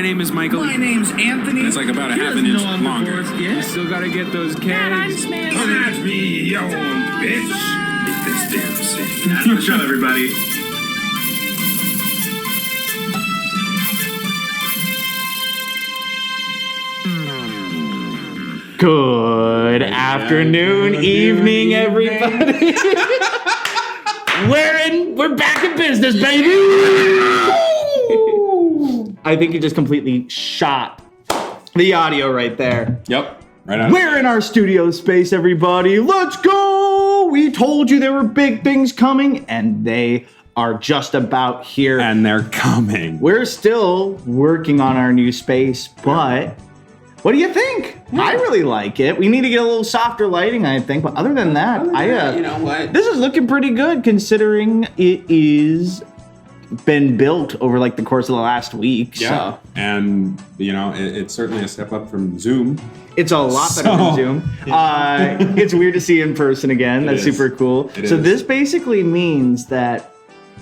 My name is Michael. My name's Anthony. It's like about a half an inch longer. You still gotta get those kegs. Come at me, you old bitch. Eat this damn city. That's What's up, everybody? Good afternoon, evening, everybody. We're back in business, baby. I think you just completely shot the audio right there. Yep. Right on. We're in our studio space, everybody. Let's go. We told you there were big things coming, and they are just about here. And they're coming. We're still working on our new space, but what do you think? Yeah. I really like it. We need to get a little softer lighting, I think. But other than that, you know what? This is looking pretty good considering it is been built over like the course of the last week. Yeah. So. And, you know, it's certainly a step up from Zoom. It's a lot better than Zoom. It's weird to see in person again. That's super cool. This basically means that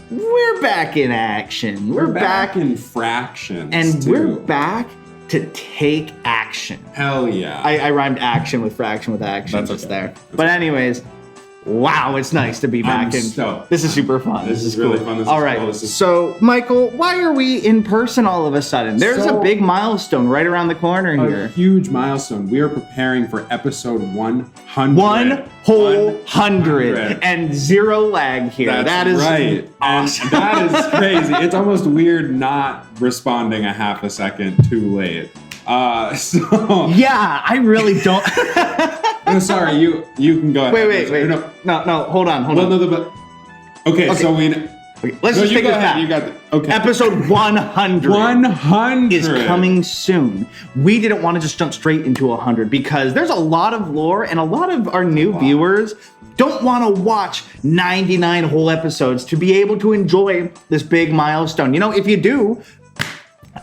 we're back in action. We're back in fractions. And we're back to take action. Hell yeah. I rhymed action with fraction with action. That's there. But anyways, wow, it's nice to be back in. This is super fun. This is really fun. All right. So, Michael, why are we in person all of a sudden? There's a big milestone right around the corner here. A huge milestone. We are preparing for episode 100. One whole 100 and zero lag here. That is right. Awesome. And that is crazy. It's almost weird not responding a half a second too late. Yeah, I really don't. I'm sorry, you can go ahead. Wait. No, hold on. Okay, so let's just take this back. You got it. Okay. Episode 100. 100 is coming soon. We didn't want to just jump straight into 100 because there's a lot of lore and a lot of our new viewers don't want to watch 99 whole episodes to be able to enjoy this big milestone. You know, if you do,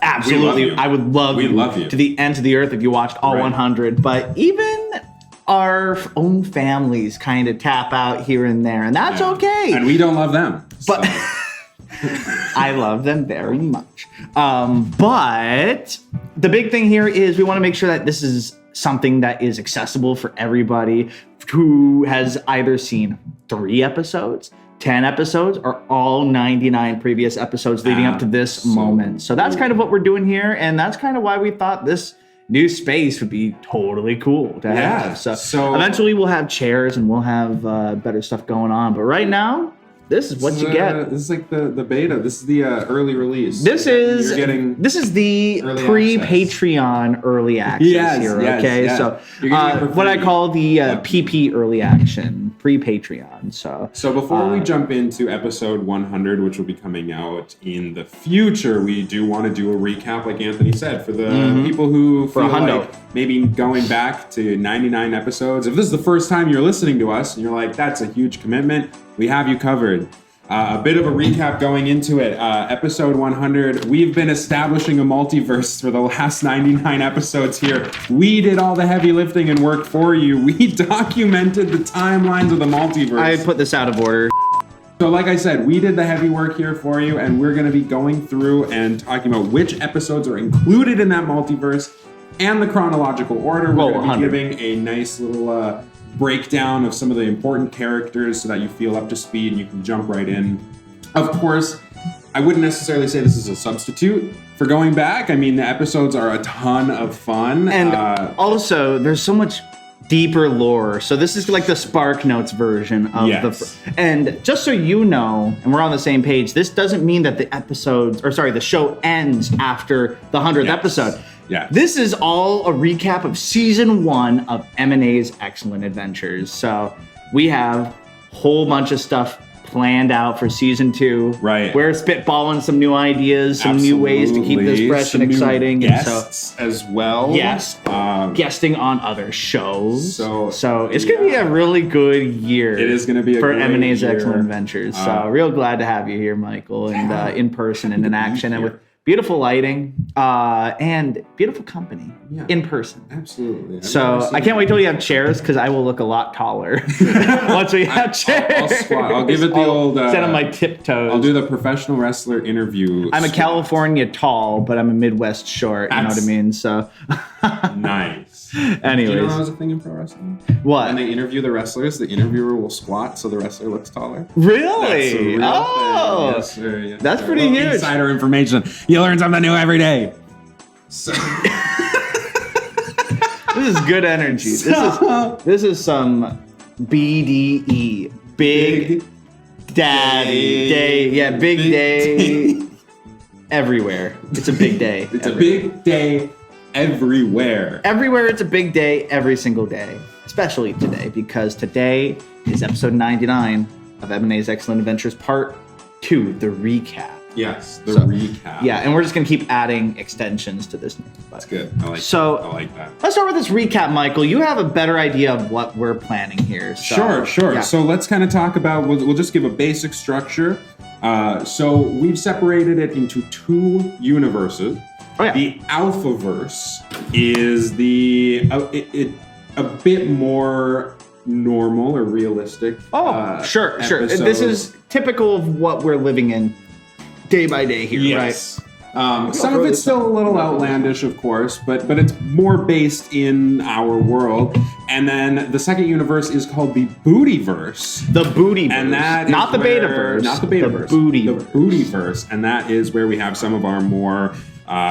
absolutely, I would love you to the end of the earth if you watched all 100. But even our own families kind of tap out here and there, and that's okay. And we don't love them. But I love them very much. But the big thing here is we want to make sure that this is something that is accessible for everybody who has either seen 3 episodes, 10 episodes, or all 99 previous episodes leading up to this moment. So that's kind of what we're doing here, and that's kind of why we thought this new space would be totally cool to have. So eventually we'll have chairs and we'll have better stuff going on. But right now, this is what you get. This is like the beta. This is the early release. This is the pre-Patreon early access here. Okay, so what I call the PP early action pre-Patreon. So before we jump into episode 100, which will be coming out in the future, we do want to do a recap, like Anthony said, for the people who feel like maybe going back to 99 episodes. If this is the first time you're listening to us and you're like, that's a huge commitment, we have you covered. A bit of a recap going into it. Episode 100, we've been establishing a multiverse for the last 99 episodes here. We did all the heavy lifting and work for you. We documented the timelines of the multiverse. I put this out of order. So like I said, we did the heavy work here for you, and we're going to be going through and talking about which episodes are included in that multiverse and the chronological order. We're going to be giving a nice little breakdown of some of the important characters so that you feel up to speed and you can jump right in. Of course, I wouldn't necessarily say this is a substitute for going back. I mean, the episodes are a ton of fun. And also, there's so much deeper lore. So this is like the Spark Notes version of and just so you know, and we're on the same page, this doesn't mean that the show ends after the 100th episode. Yeah. This is all a recap of season 1 of M&A's Excellent Adventures. So we have a whole bunch of stuff planned out for season 2. Right. We're spitballing some new ideas, some new ways to keep this fresh and exciting. Guests as well. Yes. Guesting on other shows. So it's going to be a really good year. It is going to be for M&A's Excellent Adventures. So real glad to have you here, Michael, and in person and in action and with beautiful lighting, and beautiful company in person. Absolutely. So I can't wait till we have chairs because I will look a lot taller once we have chairs. I'll squat. I'll give it the old... Stand on my tiptoes. I'll do the professional wrestler interview. I'm a California tall, but I'm a Midwest short. You know what I mean? So nice. Anyways. Do you know that was a thing in pro wrestling? What? When they interview the wrestlers, the interviewer will squat so the wrestler looks taller. Really? That's a real Oh. thing. Yes, sir. Yes, That's sir. pretty huge. Insider information. You learn something new every day. So... This is good energy. This is some BDE. Big Daddy Day. Yeah, big day. Everywhere. It's a big day. It's a big day everywhere. Everywhere it's a big day every single day. Especially today, because today is episode 99 of M&A's Excellent Adventures Part 2, the recap. Yes, the recap. Yeah, and we're just going to keep adding extensions to this. That's good. I like that. Let's start with this recap, Michael. You have a better idea of what we're planning here. So, Sure. Yeah. So let's kind of talk about, we'll just give a basic structure. So we've separated it into 2 universes. Oh, yeah. The Alphaverse is a bit more normal or realistic. Sure. episode. This is typical of what we're living in day by day here, yes. Right? Some of it's still a little outlandish, of course, but it's more based in our world. And then the second universe is called the Bootyverse. The Bootyverse. And that is not the Betaverse. Not the Betaverse. The Bootyverse. The Bootyverse. And that is where we have some of our more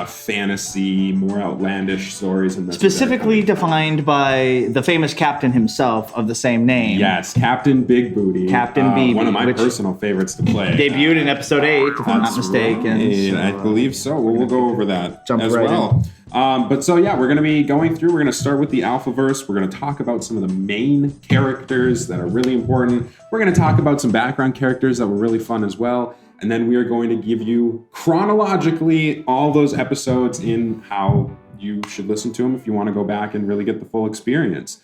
fantasy, more outlandish stories. And specifically defined by the famous captain himself of the same name. Yes, Captain Big Booty. Captain BB. One of my personal favorites to play. Debuted in episode 8, if I'm not mistaken. Right. I believe so. We'll go over that Jump as right well. But so, yeah, we're going to be going through. We're going to start with the Alphaverse. We're going to talk about some of the main characters that are really important. We're going to talk about some background characters that were really fun as well. And then we are going to give you chronologically all those episodes in how you should listen to them if you want to go back and really get the full experience.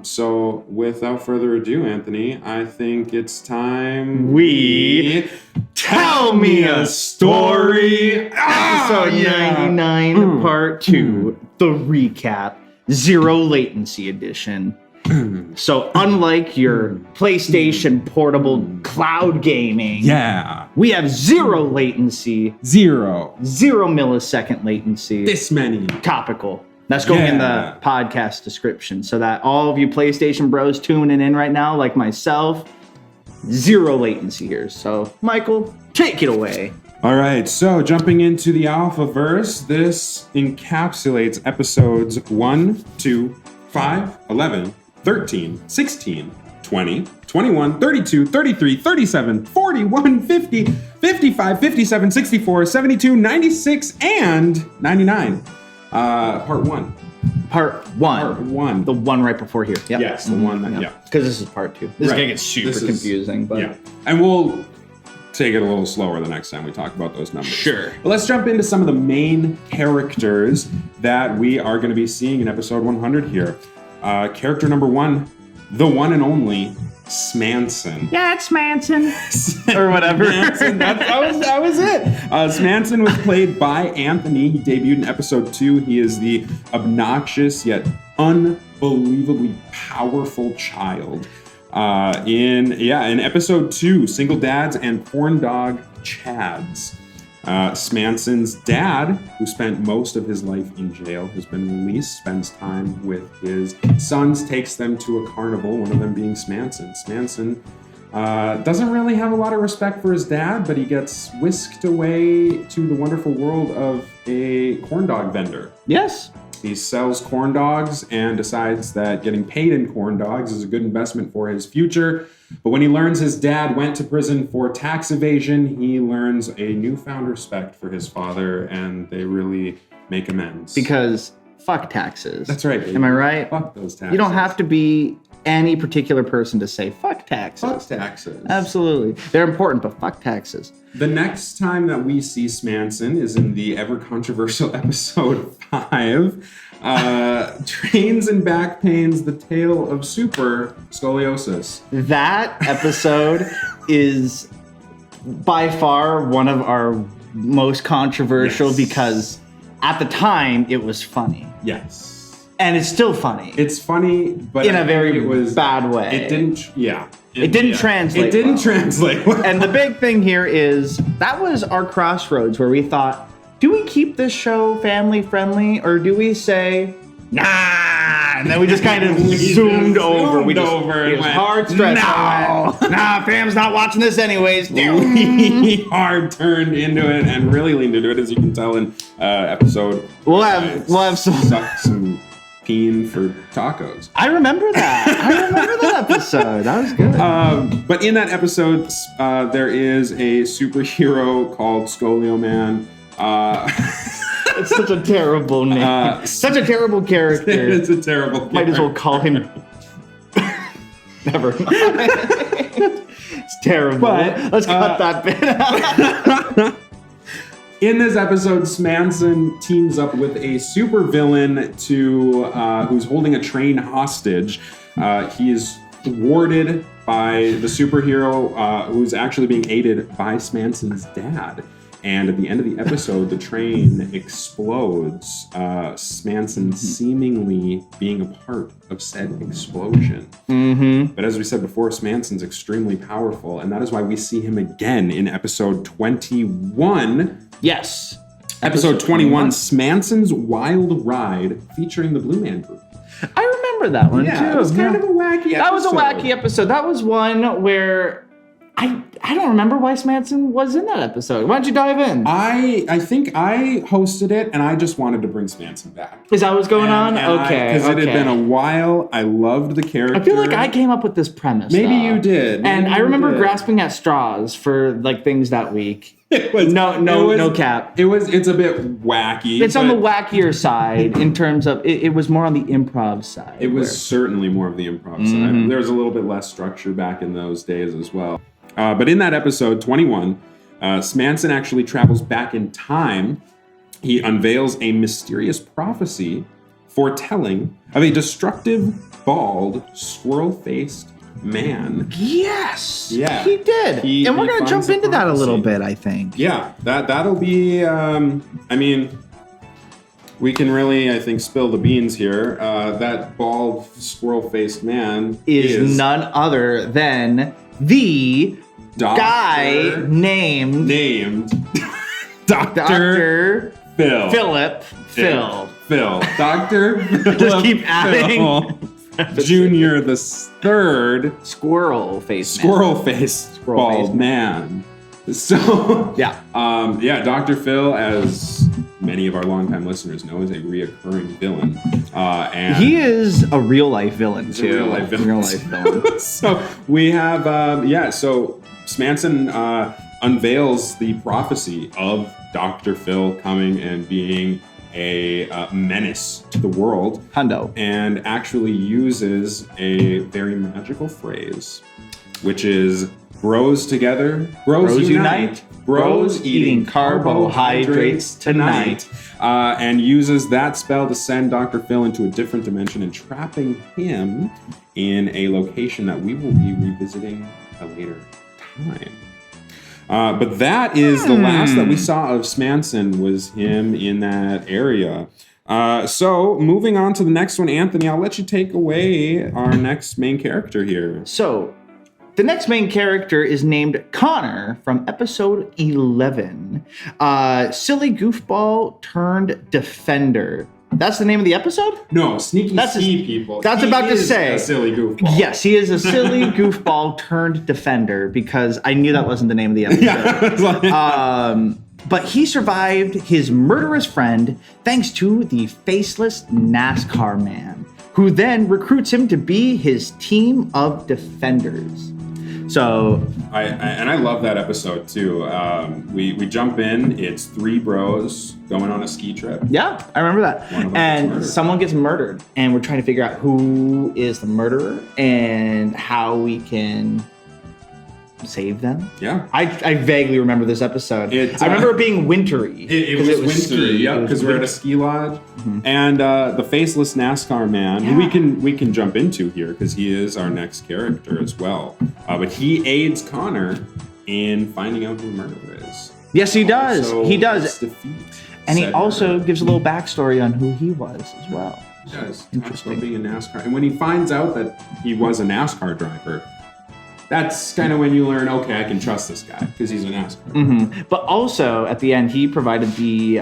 So without further ado, Anthony, I think it's time we tell me a story. Episode 99, part 2, the recap, zero latency edition. So unlike your PlayStation portable cloud gaming, we have zero latency, zero millisecond latency. This many. Topical. That's going in the podcast description so that all of you PlayStation bros tuning in right now, like myself, zero latency here. So Michael, take it away. All right, so jumping into the Alphaverse, this encapsulates episodes 1, 2, 5, 11, 13, 16, 20, 21, 32, 33, 37, 41, 50, 55, 57, 64, 72, 96, and 99. Part 1. Part 1. The one right before here. Yep. Yes, the one that, Because this is part 2. This is going to get super confusing. But yeah. And we'll take it a little slower the next time we talk about those numbers. Sure. But let's jump into some of the main characters that we are going to be seeing in episode 100 here. Character number 1, the one and only Smanson. Yeah, it's Manson. Or whatever. Smanson, that was it. Smanson was played by Anthony. He debuted in episode 2. He is the obnoxious yet unbelievably powerful child. In episode 2, Single Dads and Porn Dog Chads. Smanson's dad, who spent most of his life in jail, has been released, spends time with his sons, takes them to a carnival, one of them being Smanson. Smanson doesn't really have a lot of respect for his dad, but he gets whisked away to the wonderful world of a corn dog vendor. Yes. He sells corn dogs and decides that getting paid in corn dogs is a good investment for his future. But when he learns his dad went to prison for tax evasion, he learns a newfound respect for his father, and they really make amends. Because fuck taxes. That's right. Baby. Am I right? Fuck those taxes. You don't have to be any particular person to say fuck taxes. Fuck taxes. Absolutely. They're important, but fuck taxes. The next time that we see Smanson is in the ever-controversial episode 5, Trains and Back Pains, The Tale of Super Scoliosis. That episode is by far one of our most controversial Yes. because at the time it was funny. Yes. And it's still funny. It's funny, but in a very it bad way. It didn't. Yeah. It didn't translate. It didn't well. translate. Well. And the big thing here is that was our crossroads where we thought, do we keep this show family friendly or do we say, nah? And then we just kind of zoomed over. We just and went, hard stretch. No. Nah, fam's not watching this anyways. We hard turned into it and really leaned into it, as you can tell in episode. We'll have some. Suck some peen for tacos. I remember that episode. That was good. But in that episode, there is a superhero called Scolio Man. It's such a terrible name. Such a terrible character. It's a terrible character. Might as well call him. Never mind. It's terrible. But, let's cut that bit out. In this episode, Smanson teams up with a supervillain who's holding a train hostage. He is thwarted by the superhero who's actually being aided by Smanson's dad. And at the end of the episode, the train explodes, Smanson seemingly being a part of said explosion. Mm-hmm. But as we said before, Smanson's extremely powerful, and that is why we see him again in episode 21. Yes. Episode 21, Smanson's Wild Ride, featuring the Blue Man Group. I remember that one too. It was kind of a wacky episode. That was a wacky episode. That was one where I don't remember why Smanson was in that episode. Why don't you dive in? I think I hosted it, and I just wanted to bring Smanson back. Is that what's going on? Okay. Because it had been a while. I loved the character. I feel like I came up with this premise. Maybe though. you did. And I remember grasping at straws for like things that week. It was no cap. It's a bit wacky. It's on the wackier side in terms of it was more on the improv side. It was certainly more of the improv side. There was a little bit less structure back in those days as well. But in that episode, 21, Smanson actually travels back in time. He unveils a mysterious prophecy foretelling of a destructive, bald, squirrel-faced man. Yes. Yeah. He did. And we're going to jump into that a little bit, I think. Yeah, that'll be, we can really, I think, spill the beans here. That bald, squirrel-faced man is none other than the guy named Dr. Phil. Phil. Dr. Just keep adding. Junior the third squirrel-faced bald man. So Dr. Phil, as many of our longtime listeners know, is a reoccurring villain. And he is a real-life villain, too. A real-life villain. So we have, so Smanson unveils the prophecy of Dr. Phil coming and being a menace to the world. Hundo. And actually uses a very magical phrase, which is bros together, bros unite. Bros eating carbohydrates tonight. And uses that spell to send Dr. Phil into a different dimension and trapping him in a location that we will be revisiting at a later time. But that is the last that we saw of Smanson, was him in that area. So moving on to the next one, Anthony, I'll let you take away our next main character here. So the next main character is named Connor from episode 11. Silly goofball turned defender. That's the name of the episode? No, sneaky people. That's about to say. A silly goofball. Yes, he is a silly goofball turned defender, because I knew that wasn't the name of the episode. But he survived his murderous friend thanks to the faceless NASCAR man, who then recruits him to be his team of defenders. So I love that episode too. We jump in. It's three bros going on a ski trip. Yeah, I remember that. And someone gets murdered, and we're trying to figure out who is the murderer and how we can save them. Yeah, I vaguely remember this episode. I remember it being wintry. It was wintry. Yeah, because we're at a ski lodge, and the faceless NASCAR man, who we can jump into here because he is our next character as well. But he aids Connor in finding out who the murderer is. Yes, he does. So He does. let's defeat And he said also murderer. gives a little backstory on who he was as well. He does. Interesting. Talks about being a NASCAR. And when he finds out that he was a NASCAR driver, that's kind of when you learn, okay, I can trust this guy because he's a NASCAR driver. But also at the end, he provided the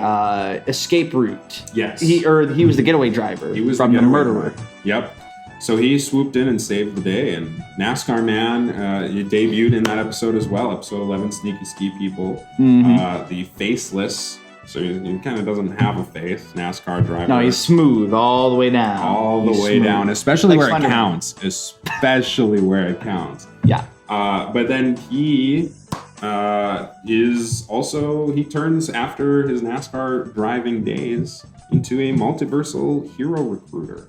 escape route. Yes. He was the getaway driver He was from the getaway murderer. driver. Yep. So he swooped in and saved the day. And NASCAR Man, he debuted in that episode as well. Episode 11, Sneaky Ski People. The Faceless. So he kind of doesn't have a face. NASCAR driver. No, he's smooth all the way down. all the He's way smooth. down, especially Like where it Slenderman. counts. Especially where it counts. Yeah. But then he he turns after his NASCAR driving days into a multiversal hero recruiter.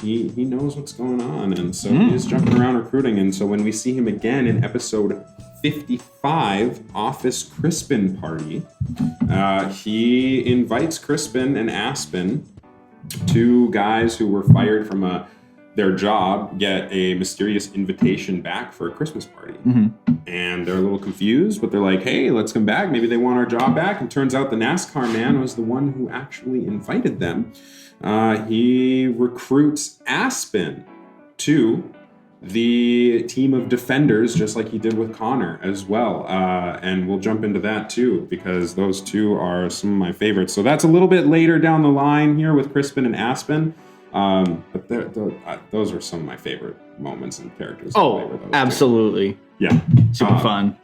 He knows what's going on, and so he's jumping around recruiting. And so when we see him again in episode 55, Office Crispin Party, he invites Crispin and Aspen, two guys who were fired from their job, get a mysterious invitation back for a Christmas party. And they're a little confused, but they're like, hey, let's come back. Maybe they want our job back. And turns out the NASCAR Man was the one who actually invited them. He recruits Aspen to the team of defenders, just like he did with Connor as well. And we'll jump into that too, because those two are some of my favorites. So that's a little bit later down the line here with Crispin and Aspen. But those are some of my favorite moments and characters. Oh, absolutely. Yeah. Super fun.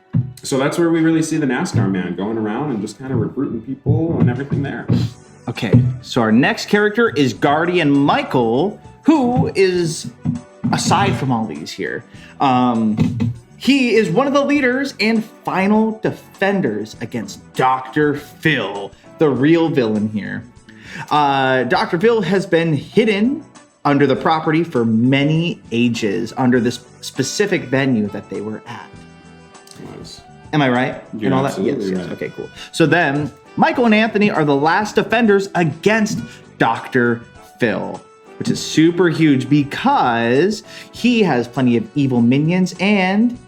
So that's where we really see the NASCAR Man going around and just kind of recruiting people and everything there. Okay, so our next character is Guardian Michael, who is, aside from all these here, he is one of the leaders and final defenders against Dr. Phil, the real villain here. Dr. Phil has been hidden under the property for many ages, under this specific venue that they were at. Was. Am I right? You're absolutely right. Okay, cool. So then, Michael and Anthony are the last defenders against Dr. Phil, which is super huge because he has plenty of evil minions, and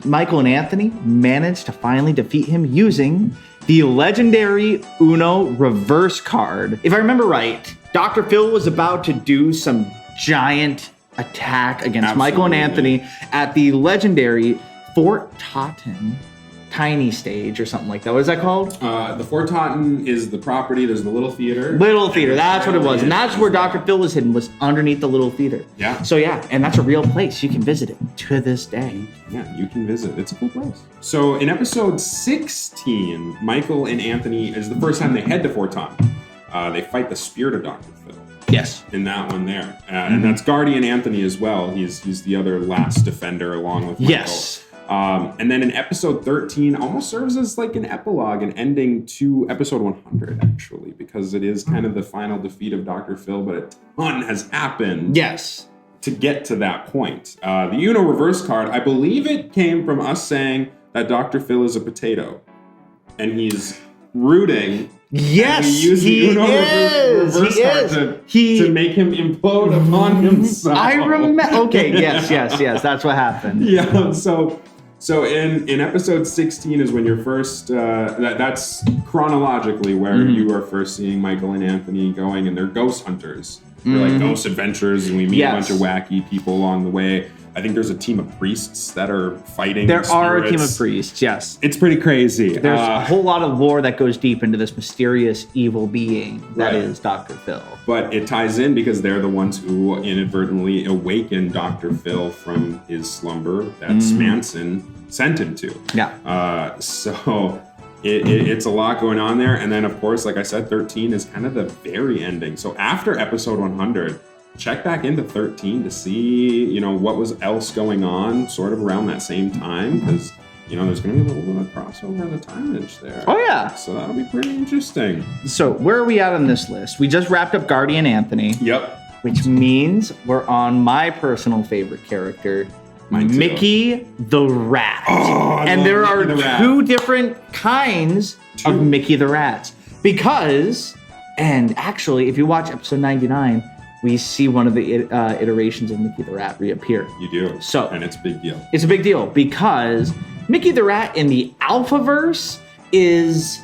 Michael and Anthony managed to finally defeat him using the legendary Uno reverse card. If I remember right, Dr. Phil was about to do some giant attack against Michael and Anthony at the legendary Fort Totten Tiny Stage or something like that. What is that called? The Fort Totten is the property. There's the Little Theater. Little Theater, that's what it was. And that's where Dr. Phil was hidden, was underneath the Little Theater. Yeah. So yeah, and that's a real place. You can visit it to this day. Yeah, you can visit. It's a cool place. So in episode 16, Michael and Anthony is the first time they head to Fort Totten. They fight the spirit of Dr. Phil. Yes. In that one there. And that's Guardian Anthony as well. He's the other last defender along with Michael. Yes. And then in episode 13 almost serves as like an epilogue and ending to episode 100, actually, because it is kind of the final defeat of Dr. Phil, but a ton has happened. Yes. To get to that point. The Uno reverse card, I believe it came from us saying that Dr. Phil is a potato. And he's rooting. Yes, and we use he the Uno is. reverse He card is. to make him implode upon himself. I remember. Okay, yes. That's what happened. Yeah, so in episode 16 is when you're first, that's chronologically where you are first seeing Michael and Anthony going, and they're ghost hunters. They're like ghost adventures, and we meet a bunch of wacky people along the way. I think there's a team of priests that are fighting There are a spirits. team of priests, yes. It's pretty crazy. There's a whole lot of lore that goes deep into this mysterious evil being that Right. is Dr. Phil. But it ties in because they're the ones who inadvertently awakened Dr. Phil from his slumber that Smanson sent him to. Yeah. So it's a lot going on there. And then, of course, like I said, 13 is kind of the very ending. So after episode 100, check back into 13 to see, what was else going on sort of around that same time. Because, there's going to be a little bit of crossover in the timeage there. Oh, yeah. So that'll be pretty interesting. So where are we at on this list? We just wrapped up Guardian Anthony. Yep. Which means we're on my personal favorite character, Mine too. Mickey the Rat. Oh, I and love there are Mickey the Rat. two different kinds of Mickey the Rats. Because, and actually, if you watch episode 99, we see one of the iterations of Mickey the Rat reappear. You do. So, and it's a big deal. It's a big deal because Mickey the Rat in the Alphaverse is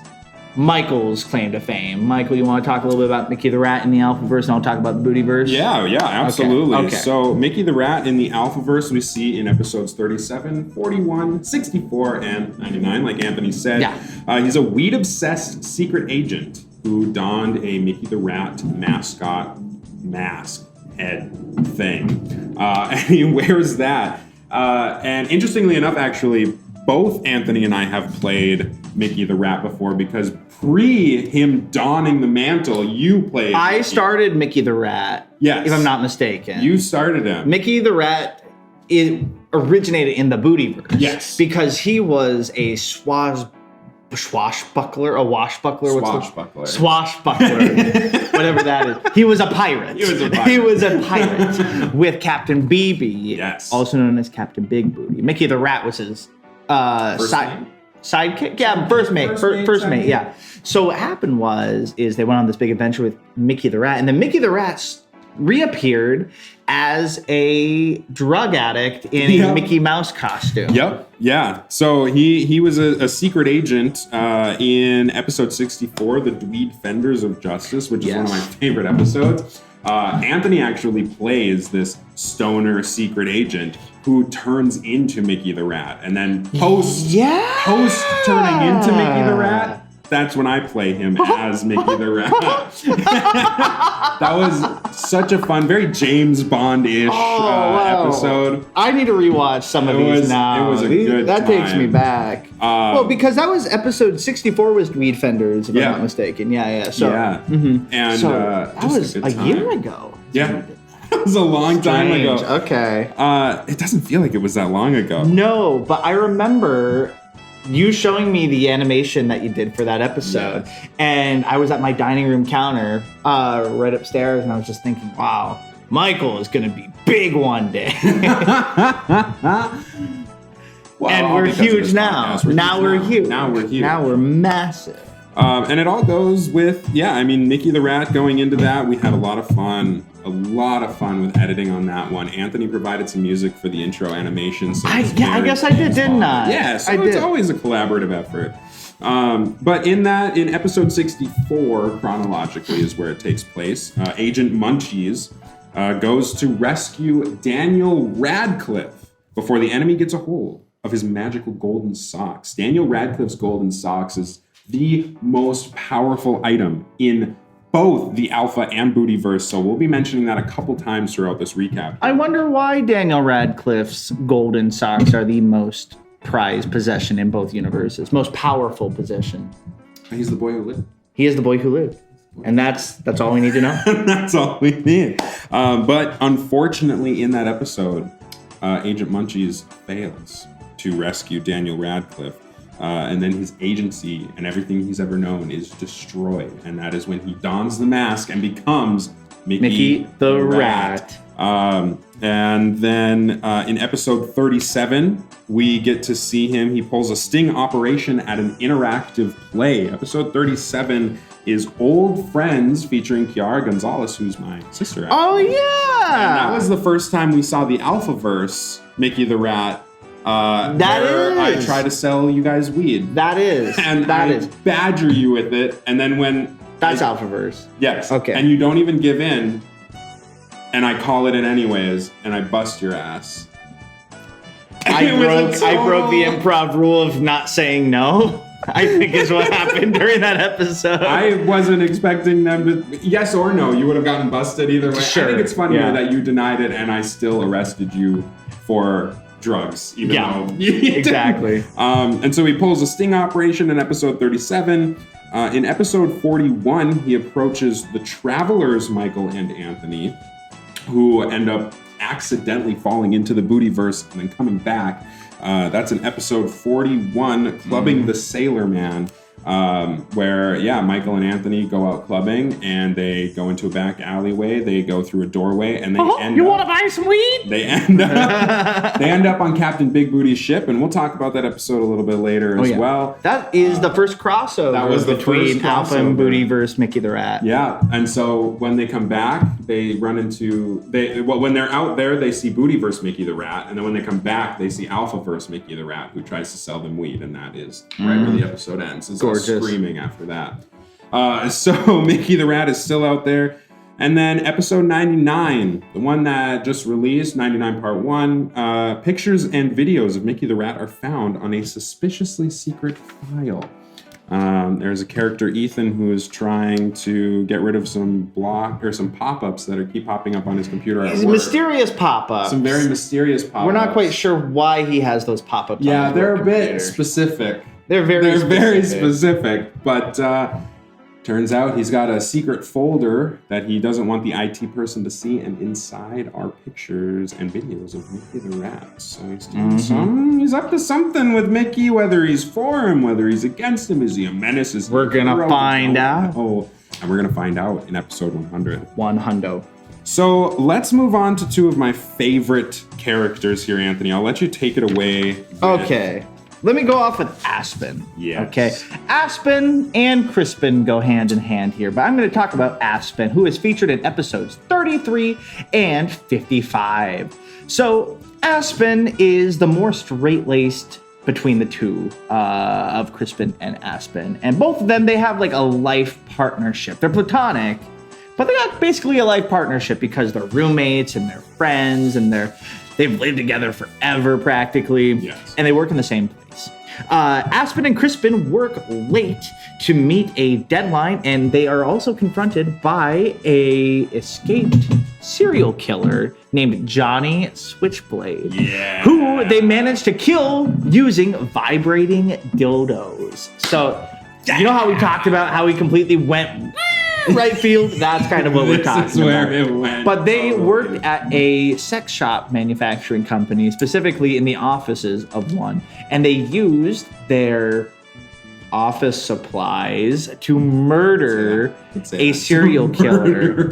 Michael's claim to fame. Michael, you want to talk a little bit about Mickey the Rat in the Alphaverse, and I'll talk about the Bootyverse? Yeah, absolutely. Okay. So Mickey the Rat in the Alphaverse we see in episodes 37, 41, 64, and 99, like Anthony said. Yeah. He's a weed-obsessed secret agent who donned a Mickey the Rat mascot mask head thing. And he wears that. And interestingly enough, actually, both Anthony and I have played Mickey the Rat before, because pre him donning the mantle, you played I started Mickey the Rat, yes, if I'm not mistaken. You started him. Mickey the Rat originated in the Bootyverse. Yes. Because he was a swashbuckler. Swashbuckler. Whatever that is. He was a pirate. He was a pirate with Captain BB. Yes. Also known as Captain Big Booty. Mickey the Rat was his sidekick. Yeah, first mate. Yeah. So what happened is they went on this big adventure with Mickey the Rat, and then Mickey the Rat reappeared as a drug addict in a Mickey Mouse costume. Yep. Yeah. So he was a secret agent in episode 64, The Dweed Fenders of Justice, which is one of my favorite episodes. Anthony actually plays this stoner secret agent who turns into Mickey the Rat, and then post turning into Mickey the Rat, that's when I play him as Mickey the Rat. That was such a fun, very James Bond-ish episode. I need to rewatch some of these now. It was a good That time. takes me back. Well, because that was episode 64 was Dweed Fenders, if I'm not mistaken. So, and so that was a year ago. Yeah. It was a long time ago. Okay. It doesn't feel like it was that long ago. No, but I remember you showing me the animation that you did for that episode, and I was at my dining room counter right upstairs, and I was just thinking, wow, Michael is going to be big one day. And we're huge now. Now we're huge. Now we're massive. And it all goes with, Mickey the Rat going into that. We had a lot of fun with editing on that one. Anthony provided some music for the intro animation. So I guess I did, didn't I? Yeah, so it's always a collaborative effort. But in episode 64, chronologically is where it takes place. Agent Munchies goes to rescue Daniel Radcliffe before the enemy gets a hold of his magical golden socks. Daniel Radcliffe's golden socks is the most powerful item in both the Alpha and Bootyverse, so we'll be mentioning that a couple times throughout this recap. I wonder why Daniel Radcliffe's golden socks are the most prized possession in both universes, most powerful possession. He's the boy who lived. He is the boy who lived. And that's all we need to know. That's all we need. But unfortunately, in that episode, Agent Munchies fails to rescue Daniel Radcliffe. And then his agency and everything he's ever known is destroyed. And that is when he dons the mask and becomes Mickey the Rat. And then in episode 37, we get to see him. He pulls a sting operation at an interactive play. Episode 37 is Old Friends featuring Kiara Gonzalez, who's my sister. Oh, yeah! And that was the first time we saw the Alphaverse, Mickey the Rat. I try to sell you guys weed. That is. And that I is. badger you with it. And then when... That's Alphaverse. Yes. Okay. And you don't even give in. And I call it in anyways. And I bust your ass. I broke the improv rule of not saying no. I think is what happened during that episode. I wasn't expecting them to... Yes or no. You would have gotten busted either way. Sure. I think it's funnier that you denied it and I still arrested you for... drugs, even though exactly. And so he pulls a sting operation in episode 37. In episode 41, he approaches the Travelers, Michael and Anthony, who end up accidentally falling into the Bootyverse and then coming back. That's in episode 41, Clubbing the Sailor Man. where Michael and Anthony go out clubbing and they go into a back alleyway. They go through a doorway and they you want to buy some weed? They end up on Captain Big Booty's ship, and we'll talk about that episode a little bit later as well. That is the first crossover. That was the between first Alpha and Booty versus Mickey the Rat. Yeah, and so when they come back, they run into when they're out there, they see Booty versus Mickey the Rat, and then when they come back, they see Alpha versus Mickey the Rat, who tries to sell them weed, and that is right where the episode ends. It's all screaming after that. So Mickey the Rat is still out there. And then episode 99, the one that just released, 99 part 1, pictures and videos of Mickey the Rat are found on a suspiciously secret file. There's a character, Ethan, who is trying to get rid of some pop-ups that keep popping up on his computer at work. Mysterious pop-ups. Some very mysterious pop-ups. We're not quite sure why he has those pop-ups. Yeah, they're a bit specific. They're very specific. But turns out he's got a secret folder that he doesn't want the IT person to see, and inside are pictures and videos of Mickey the Rat. So he's doing he's up to something with Mickey, whether he's for him, whether he's against him. Is he a menace? We're gonna find out. And we're gonna find out in episode 100. 100. So let's move on to two of my favorite characters here, Anthony. I'll let you take it away. Okay. Let me go off with Aspen. Yes. Okay. Aspen and Crispin go hand in hand here, but I'm going to talk about Aspen, who is featured in episodes 33 and 55. So Aspen is the more straight-laced between the two of Crispin and Aspen. And both of them, they have like a life partnership. They're platonic, but they got basically a life partnership because they're roommates and they're friends and they've lived together forever practically. Yes. And they work in the same place. Aspen and Crispin work late to meet a deadline, and they are also confronted by a escaped serial killer named Johnny Switchblade, who they managed to kill using vibrating dildos. So, you know how we talked about how he completely went right field? That's kind of what we're talking about. It went. But they worked at a sex shop manufacturing company, specifically in the offices of one, and they used their office supplies to murder a serial killer.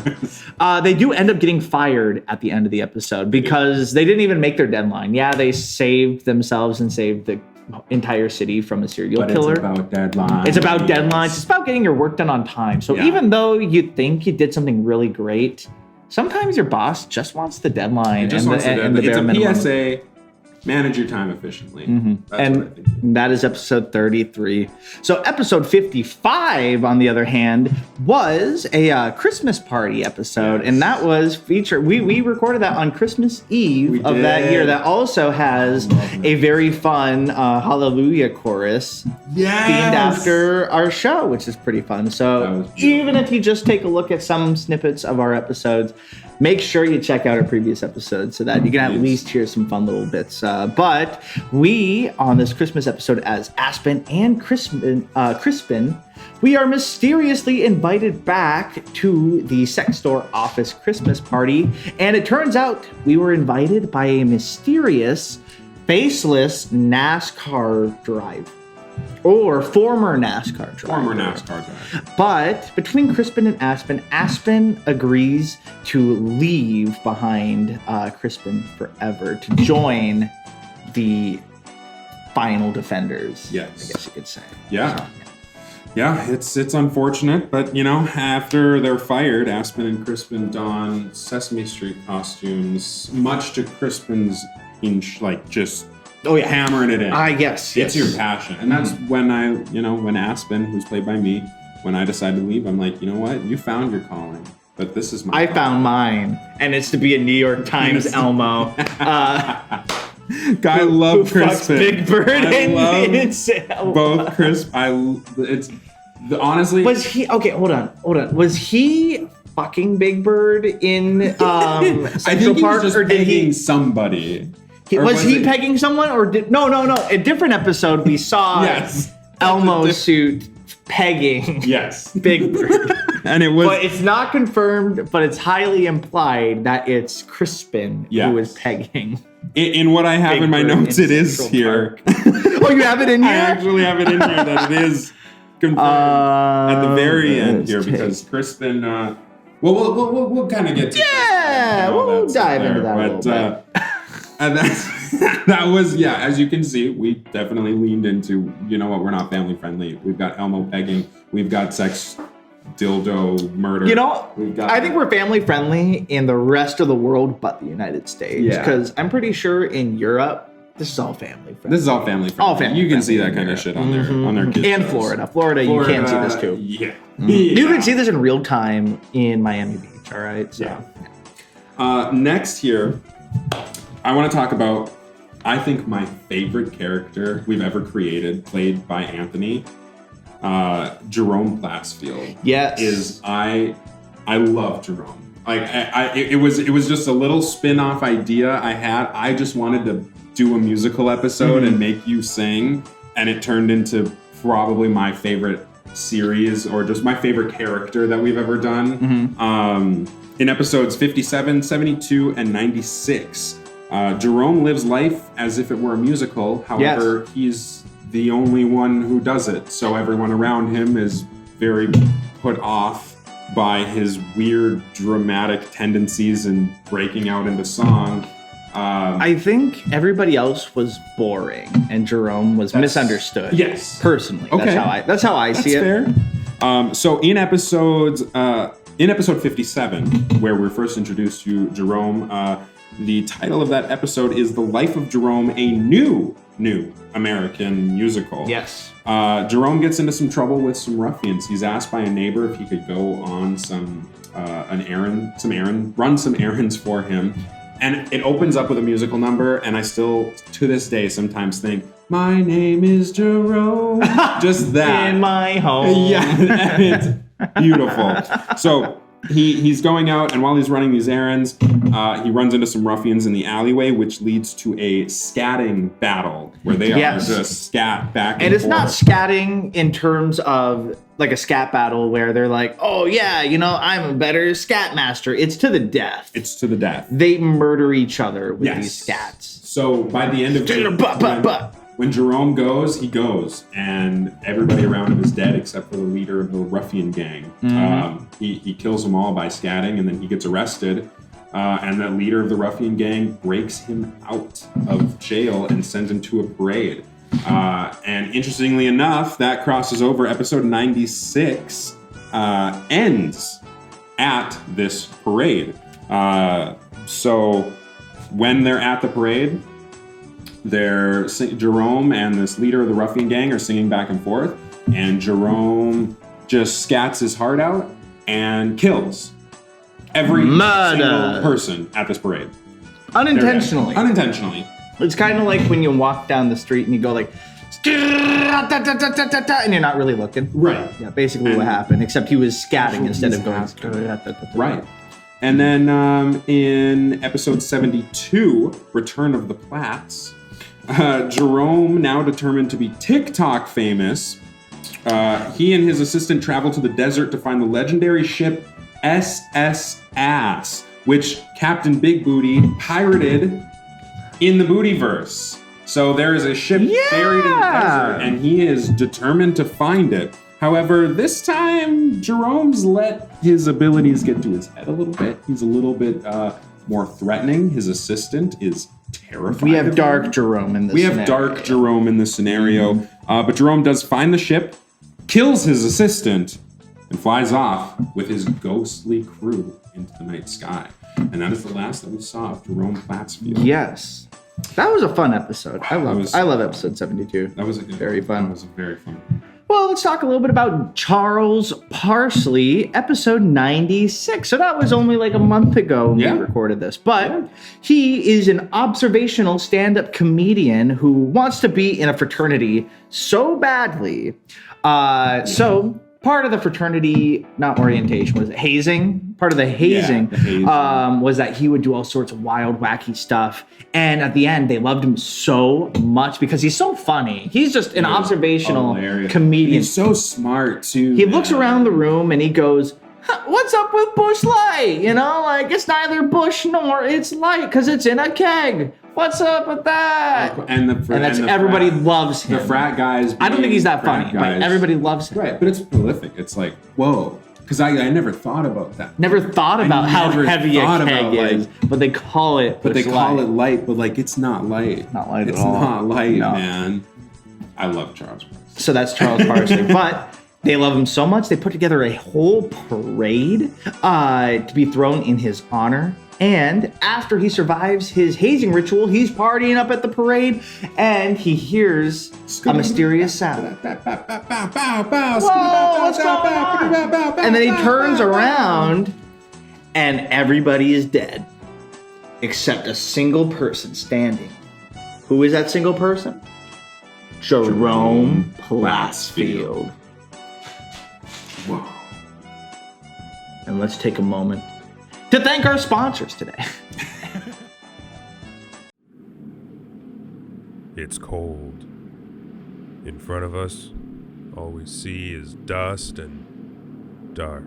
They do end up getting fired at the end of the episode because they didn't even make their deadline. Yeah, they saved themselves and saved the entire city from a serial killer. It's about deadlines. It's about deadlines. It's about getting your work done on time. So even though you think you did something really great, sometimes your boss just wants the deadline and the bare minimum. It's a PSA. Manage your time efficiently. And that is episode 33. So episode 55, on the other hand, was a Christmas party episode. And that was featured. We recorded that on Christmas Eve of that year. That also has a very fun Hallelujah chorus themed after our show, which is pretty fun. So even if you just take a look at some snippets of our episodes, make sure you check out our previous episodes so that you can at least hear some fun little bits. But we, on this Christmas episode as Aspen and Crispin, we are mysteriously invited back to the sex store office Christmas party. And it turns out we were invited by a mysterious, faceless NASCAR driver. Or former NASCAR driver. But between Crispin and Aspen agrees to leave behind Crispin forever to join the final defenders. Yes. I guess you could say. Yeah. Yeah, it's unfortunate, but after they're fired, Aspen and Crispin don Sesame Street costumes, much to Crispin's hammering it in. Yes. It's your passion. And that's when when Aspen, who's played by me, when I decided to leave, I'm like, you know what? You found your calling, but this is my calling. Found mine, and it's to be a New York Times Elmo. I love Crispin. Big Bird both Crisp. Honestly. Was he, okay, hold on. Was he fucking Big Bird in Central Park? Or did he somebody? Was he pegging someone, or did no? A different episode we saw Elmo suit pegging Big Bird. And it was, but it's not confirmed, but it's highly implied that it's Crispin who is pegging. In what I have Big in my notes, it is here. Oh, you have it in here? I actually have it in here that it is confirmed at the very end here because Crispin. We'll kind of get to we'll dive into that a little bit. And that was as you can see, we definitely leaned into, you know what, we're not family friendly. We've got Elmo pegging, we've got sex, dildo, murder. You know, I think we're family friendly in the rest of the world but the United States. Because I'm pretty sure in Europe, this is all family friendly. This is all family friendly. All family You can see friendly that kind of shit on their kids and shows. Florida, you can see this too. Yeah. You can see this in real time in Miami Beach, all right? So. Yeah. Next here, I want to talk about, I think, my favorite character we've ever created, played by Anthony, Jerome Platsfield. Yes. I love Jerome. Like it was just a little spin-off idea I had. I just wanted to do a musical episode and make you sing, and it turned into probably my favorite series, or just my favorite character that we've ever done. In episodes 57, 72, and 96, Jerome lives life as if it were a musical. However, he's the only one who does it, so everyone around him is very put off by his weird dramatic tendencies and breaking out into song. I think everybody else was boring and Jerome was misunderstood. Yes. Personally. Okay. That's how I see it. Fair. So in episode 57, where we're first introduced to Jerome, the title of that episode is The Life of Jerome, a new American musical. Yes. Jerome gets into some trouble with some ruffians. He's asked by a neighbor if he could go on run some errands for him. And it opens up with a musical number, and I still, to this day, sometimes think, my name is Jerome. Just that. In my home. Yeah, it's beautiful. So he's going out, and while he's running these errands, he runs into some ruffians in the alleyway, which leads to a scatting battle, where they are just scat back and forth. And it's not scatting in terms of like a scat battle where they're like, oh yeah, I'm a better scat master. It's to the death. It's to the death. They murder each other with these scats. So by the end of when Jerome goes, he goes, and everybody around him is dead except for the leader of the ruffian gang. He kills them all by scatting, and then he gets arrested. And the leader of the ruffian gang breaks him out of jail and sends him to a parade. And interestingly enough, that crosses over episode 96, ends at this parade. So when they're at the parade, Jerome and this leader of the ruffian gang are singing back and forth, and Jerome just scats his heart out and kills every single person at this parade. Unintentionally. It's kind of like when you walk down the street and you go like, and you're not really looking. Right. Yeah, basically what happened, except he was scatting instead of going. Right. And then in episode 72, Return of the Platts, Jerome, now determined to be TikTok famous, he and his assistant travel to the desert to find the legendary ship SS Ass, which Captain Big Booty pirated in the Bootyverse. So there is a ship buried in the desert, and he is determined to find it. However, this time, Jerome's let his abilities get to his head a little bit. He's a little bit more threatening. His assistant is terrified. We have Dark Jerome in this scenario. We have Dark Jerome in this scenario. But Jerome does find the ship, kills his assistant, and flies off with his ghostly crew into the night sky. And that is the last that we saw of Jerome Platsfield. Yes. That was a fun episode. I love episode 72. That was very fun. That was very fun. Well, let's talk a little bit about Charles Parsley, episode 96. So that was only like a month ago when we recorded this. But he is an observational stand-up comedian who wants to be in a fraternity so badly. So part of the fraternity, not orientation, was it hazing? Part of the hazing, was that he would do all sorts of wild, wacky stuff. And at the end, they loved him so much because he's so funny. He's just an observational comedian. He's so smart, too. He looks around the room and he goes, what's up with Bush Light? It's neither Bush nor it's light because it's in a keg. What's up with that? And everybody loves him. The frat guys. I don't think he's that funny, but everybody loves him. Right, but it's prolific. It's like, whoa. Because I never thought about that. Never thought about how heavy a keg is, but they call it. But they call it light, but like it's not light. Not light at all. It's not light, man. I love Charles Parsley. So that's Charles Parsley, but they love him so much they put together a whole parade to be thrown in his honor. And after he survives his hazing ritual, he's partying up at the parade, and he hears a mysterious sound. Whoa, what's going on? And then he turns around, and everybody is dead, except a single person standing. Who is that single person? Jerome Platsfield. Whoa. And let's take a moment to thank our sponsors today. It's cold. In front of us, all we see is dust and dark.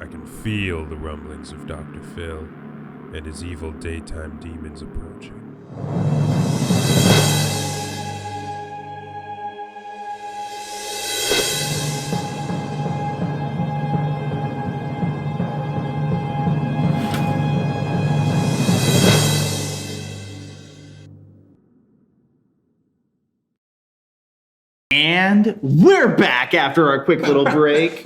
I can feel the rumblings of Dr. Phil and his evil daytime demons approaching. And we're back after our quick little break.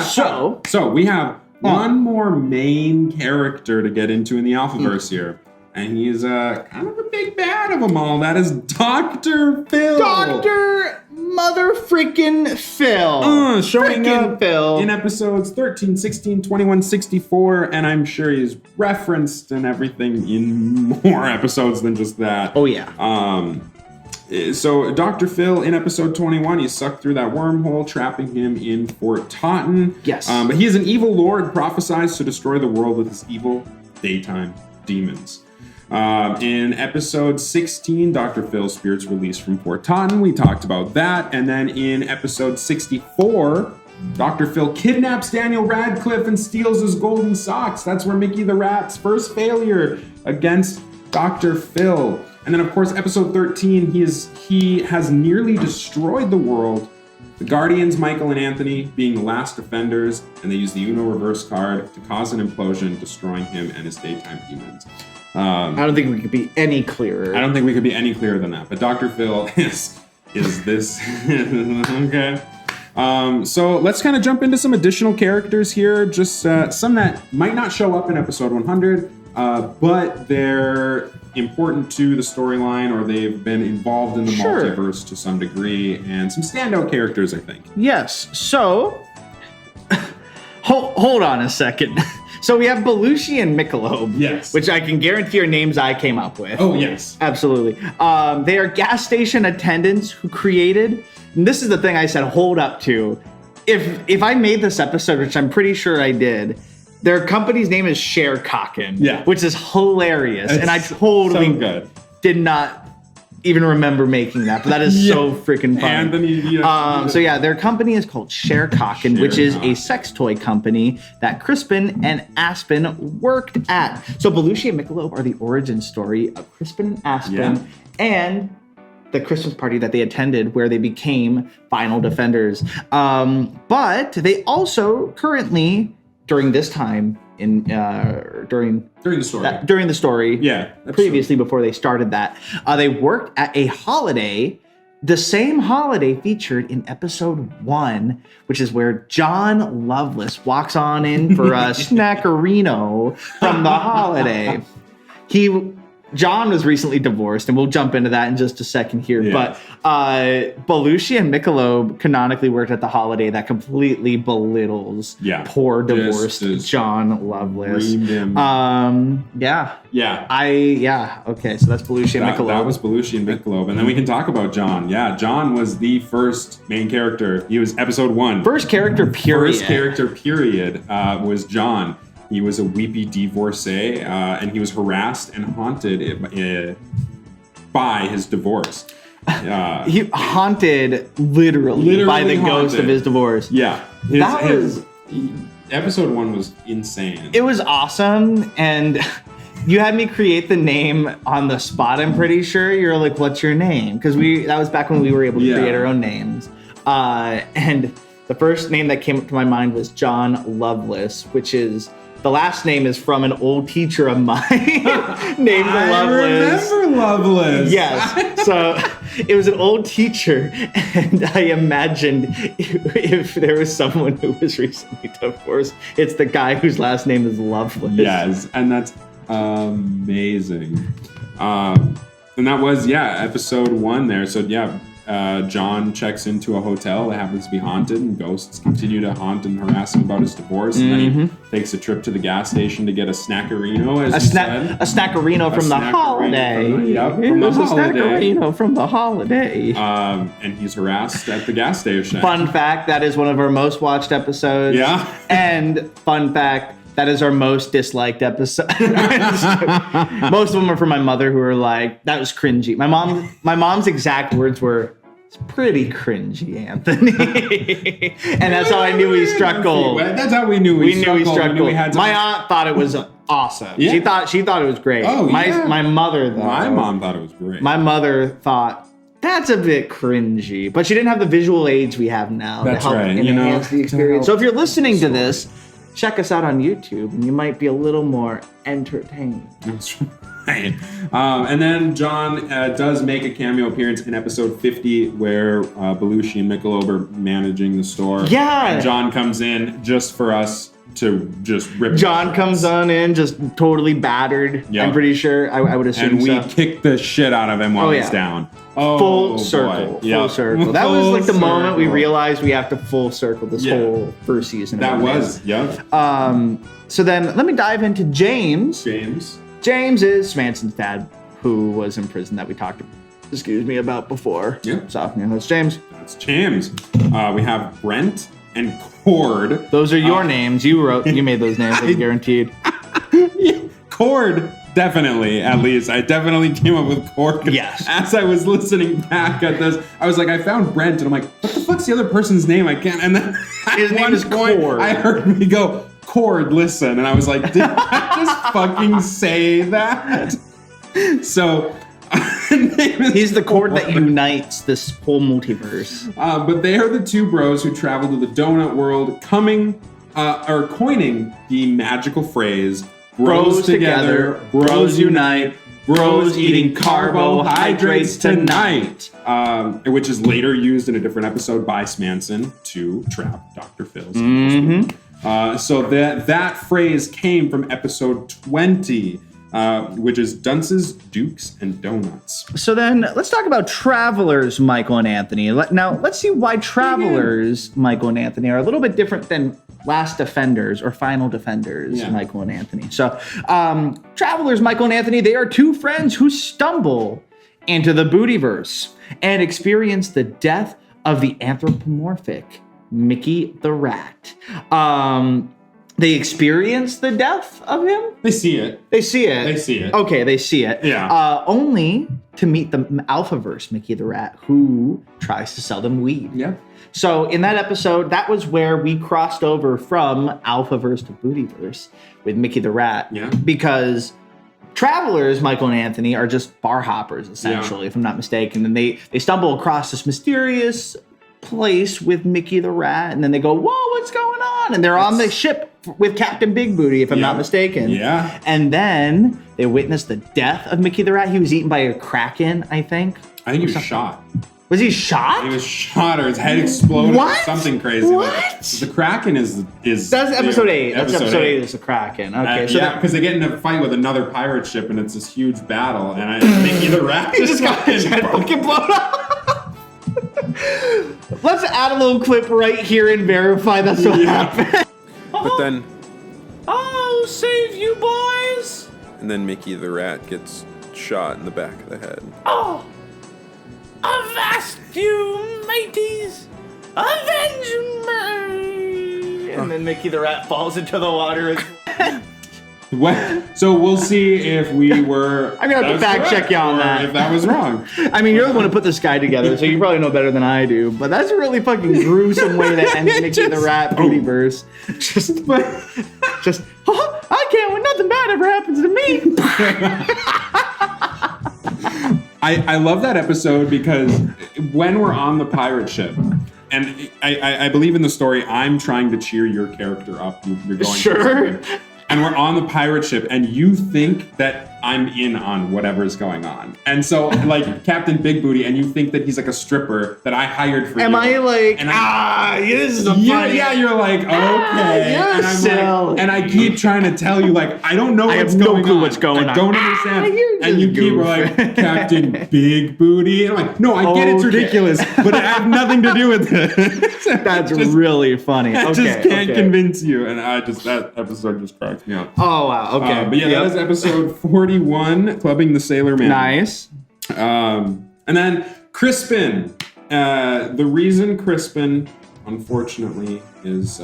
So we have one more main character to get into in the Alphaverse here. And he is kind of a big bad of them all. That is Dr. Phil. Dr. Mother-freaking Phil. Showing up Phil. in episodes 13, 16, 21, 64. And I'm sure he's referenced and everything in more episodes than just that. Oh, yeah. So Dr. Phil in episode 21, he's sucked through that wormhole, trapping him in Fort Totten. Yes. But he is an evil lord, prophesized to destroy the world with his evil daytime demons. In episode 16, Dr. Phil's spirit's released from Fort Totten. We talked about that. And then in episode 64, Dr. Phil kidnaps Daniel Radcliffe and steals his golden socks. That's where Mickey the Rat's first failure against Dr. Phil. And then, of course, episode 13, he has nearly destroyed the world. The Guardians, Michael and Anthony, being the last defenders, and they use the Uno reverse card to cause an implosion, destroying him and his daytime demons. I don't think we could be any clearer. I don't think we could be any clearer than that. But Dr. Phil is this. Okay. So let's kind of jump into some additional characters here. Just some that might not show up in episode 100, but they're important to the storyline, or they've been involved in the multiverse to some degree, and some standout characters, I think. Yes. So, hold on a second. So we have Belushi and Michelob. Yes. Which I can guarantee are names I came up with. Oh, yes. Absolutely. They are gas station attendants who created, and this is the thing I said hold up to. If I made this episode, which I'm pretty sure I did, their company's name is Sharecocken, which is hilarious. And I totally did not even remember making that, but that is so freaking funny. Anthony, so their company is called Sharecocken, which is a sex toy company that Crispin and Aspen worked at. So Belushi and Michelob are the origin story of Crispin and Aspen and the Christmas party that they attended where they became final defenders. But they also currently, during this time, during the story, previously before they started that, they worked at a holiday, the same holiday featured in episode 1, which is where John Lovelace walks on in for a snackerino from the holiday. John was recently divorced, and we'll jump into that in just a second here. Yeah. But Belushi and Michelob canonically worked at the holiday that completely belittles poor divorced John Lovelace. Him. Okay, so that's Belushi and Michelob. That was Belushi and Michelob. And then we can talk about John. Yeah, John was the first main character. He was episode 1. First character, period, was John. He was a weepy divorcee, and he was harassed and haunted by his divorce. He haunted literally by the ghost of his divorce. Yeah. Episode 1 was insane. It was awesome, and You had me create the name on the spot, I'm pretty sure. You're like, what's your name? Because that was back when we were able to create our own names. And the first name that came up to my mind was John Lovelace, which is, the last name is from an old teacher of mine named Lovelace. I remember Lovelace. Yes. So it was an old teacher, and I imagined if there was someone who was recently divorced, it's the guy whose last name is Lovelace. Yes, and that's amazing. And that was, episode 1 there. So, John checks into a hotel that happens to be haunted, and ghosts continue to haunt and harass him about his divorce. And then he takes a trip to the gas station to get a snackerino, as you said. A snackerino from the holiday. From the holiday. Snackerino from the holiday. And he's harassed at the gas station. Fun fact, that is one of our most watched episodes. Yeah. And fun fact, that is our most disliked episode. Most of them are from my mother, who are like, that was cringy. My mom's exact words were, it's pretty cringy, Anthony. And that's how I knew we struck gold. That's how we knew we struck gold. My aunt thought it was awesome. Yeah. She thought it was great. Oh, my mother, though. My mom thought it was great. My mother thought, that's a bit cringy. But she didn't have the visual aids we have now to help enhance the experience. So if you're listening to this, check us out on YouTube, and you might be a little more entertained. That's right. And then John does make a cameo appearance in episode 50, where Belushi and Michelob are managing the store. Yeah. And John comes in just for us to just rip. John comes on in just totally battered. Yep. I'm pretty sure. I would assume. And we kick the shit out of him while he's down. Full circle. Full circle. That was like the moment we realized we have to full circle this whole first season. That was, So then let me dive into James. James is Smanson's dad, who was in prison, that we talked about before. Yeah. So that's James. That's James. We have Brent and Cord. Those are your names. You made those names, I'm guaranteed. Cord, definitely, at least. I definitely came up with Cord. Yes. As I was listening back at this, I was like, I found Brent, and I'm like, what the fuck's the other person's name? I can't. And then his name is Cord. I heard me go, Cord, listen. And I was like, did I just fucking say that? So, he's the cord that unites this whole multiverse. But they are the two bros who travel to the donut world, coining the magical phrase, bros together, bros unite, bros eating carbohydrates tonight. Which is later used in a different episode by Smanson to trap Dr. Phil's. So that phrase came from episode 20. Which is Dunces, Dukes, and Donuts. So then let's talk about Travelers, Michael and Anthony. Now, let's see why Travelers, Michael and Anthony, are a little bit different than Last Defenders or Final Defenders, Michael and Anthony. So Travelers, Michael and Anthony, they are two friends who stumble into the Bootyverse and experience the death of the anthropomorphic Mickey the Rat. They experience the death of him? They see it. Okay, they see it. Yeah. Only to meet the Alphaverse Mickey the Rat, who tries to sell them weed. Yeah. So in that episode, that was where we crossed over from Alphaverse to Bootyverse with Mickey the Rat. Yeah. Because Travelers, Michael and Anthony, are just bar hoppers, essentially, if I'm not mistaken. And they stumble across this mysterious place with Mickey the Rat, and then they go, whoa, what's going on? And they're on the ship with Captain Big Booty, if I'm not mistaken. Yeah. And then they witness the death of Mickey the Rat. He was eaten by a kraken, I think. I think he was shot. Was he shot? He was shot, or his head exploded. What? Or something crazy. What? The Kraken is. That's episode 8. That's episode 8 is the Kraken. Okay, so because they get in a fight with another pirate ship, and it's this huge battle, and Mickey the Rat just got his head fucking blown up. Let's add a little clip right here and verify that's what happened. But then, I'll save you boys. and then Mickey the Rat gets shot in the back of the head. Oh, avast you mateys, avenge me. And then Mickey the Rat falls into the water. So we'll see if we were. I'm gonna have to fact check you on that. If that was wrong. I mean, you're the one who put this guy together, so you probably know better than I do. But that's a really fucking gruesome way to end Mickey the Rat Bootyverse. Just, I can't when nothing bad ever happens to me. I love that episode because when we're on the pirate ship, and I believe in the story, I'm trying to cheer your character up. You're going sure. And we're on the pirate ship, and you think that I'm in on whatever's going on. And so, like, Captain Big Booty, and you think that he's like a stripper that I hired for you. Am I like, this is a funny. Yeah, you're like, okay. You're and I'm silly. like, and I keep trying to tell you, like, I don't know what's have no going clue on. what's going I on. don't understand. You're And you just keep goof. like, Captain Big Booty. And I'm like, no, I get it's Okay. ridiculous, but it has nothing to do with it. That's really funny. I Okay, just can't okay. convince you. And that episode just cracks me up. Oh, wow. Okay. But yeah, that is episode 41, Clubbing the Sailor Man. Nice. And then Crispin. The reason Crispin, unfortunately, is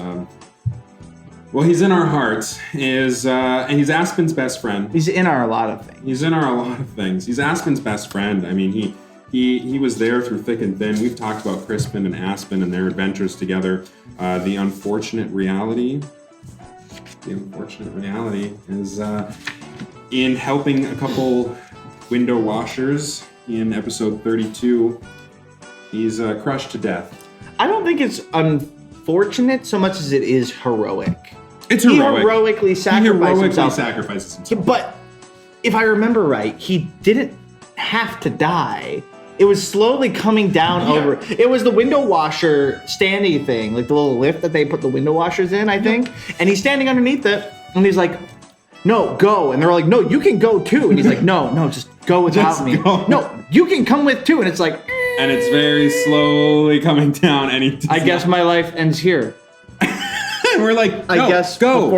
he's in our hearts. And he's Aspen's best friend. He's in our a lot of things. He's in our a lot of things. He's Aspen's best friend. I mean, he was there through thick and thin. We've talked about Crispin and Aspen and their adventures together. The unfortunate reality is in helping a couple window washers in episode 32. He's crushed to death. I don't think it's unfortunate so much as it is heroic. It's He heroic. heroically sacrificed himself. sacrifices himself. But if I remember right, he didn't have to die. It was slowly coming down over. It was the window washer standy thing, like the little lift that they put the window washers in, I think. And he's standing underneath it, and he's like, no, go. And they're like, no, you can go too. And he's like, no, just go without Just me. go. No, you can come with too. And it's like, And it's very slowly coming down. And he I guess my life ends here. And we're like, I no, guess go.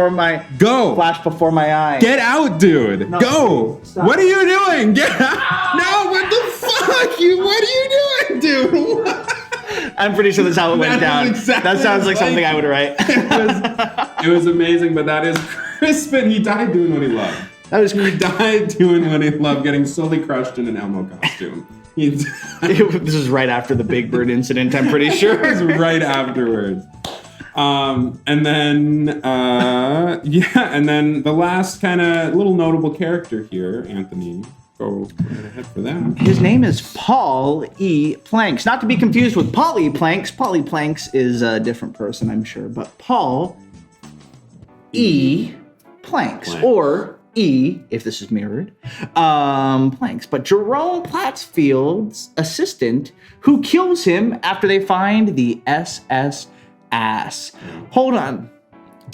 Go. flash before my eyes. Get out, dude. No, go. stop. What are you doing? Get out. No, what the fuck? What are you doing, dude? I'm pretty sure that's how it went That down. is exactly That sounds like like- something I would write. It was amazing, but that is Crispin. He died doing what he loved. That was He died doing what he loved, getting slowly crushed in an Elmo costume. This This is right after the Big Bird incident, I'm pretty sure. was right afterwards. And then the last kind of little notable character here, Anthony, go right ahead for that. His name is Paul E. Planks. Not to be confused with Paul E. Planks. Paul E. Planks is a different person, I'm sure. But Paul E. Planks. Or E, if this is mirrored, Planks. But Jerome Platsfield's assistant, who kills him after they find the SS ass. Hold on.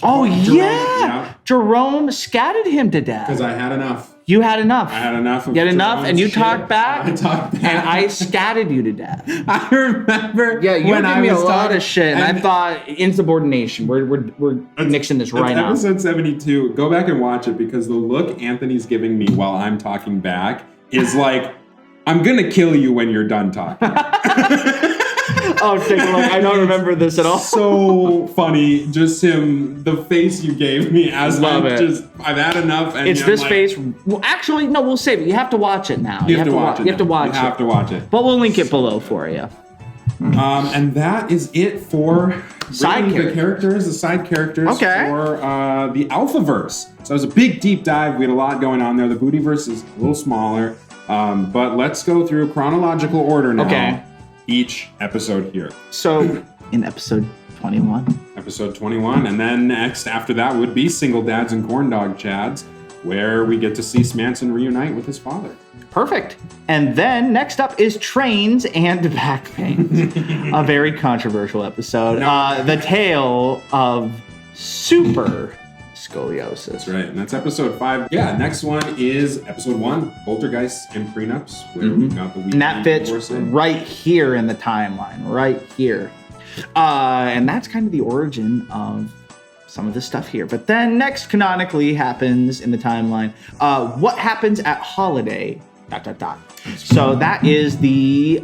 Oh, yeah. Jerome scattered him to death. Because I had enough. You had enough. I had enough of You had enough, and you shit. talked back. I talked back. And I scattered you to death. I remember Yeah, you when gave I me a was lot talking, of shit, and I thought insubordination. We're mixing this right now. Episode 72. Go back and watch it because the look Anthony's giving me while I'm talking back is like, I'm gonna kill you when you're done talking. Oh, take a look. I don't remember this at all. So funny, just him, the face you gave me as Love I'm it. just, I've had enough. And It's I'm this like, face. Well, actually, no, we'll save it. You have to watch it now. You have to watch it. You have to now. watch You have it. to watch it. But we'll link it below for you. And that is it for Side the characters, the side characters Okay. for the Alphaverse. So it was a big deep dive. We had a lot going on there. The Bootyverse is a little smaller, but let's go through chronological order now. Okay. Each episode here. So, in episode 21. Episode 21, and then next after that would be Single Dads and Corn Dog Chads, where we get to see Smanson reunite with his father. Perfect. And then next up is Trains and Back Pains. A very controversial episode. The tale of super scoliosis. That's right, and that's episode 5. Yeah, next one is episode 1, Poltergeists and Prenups, where we've got the weekly And that fits divorcing. right here in the timeline, right here. And that's kind of the origin of some of the stuff here. But then next canonically happens in the timeline, what happens at Holiday, ... So that is the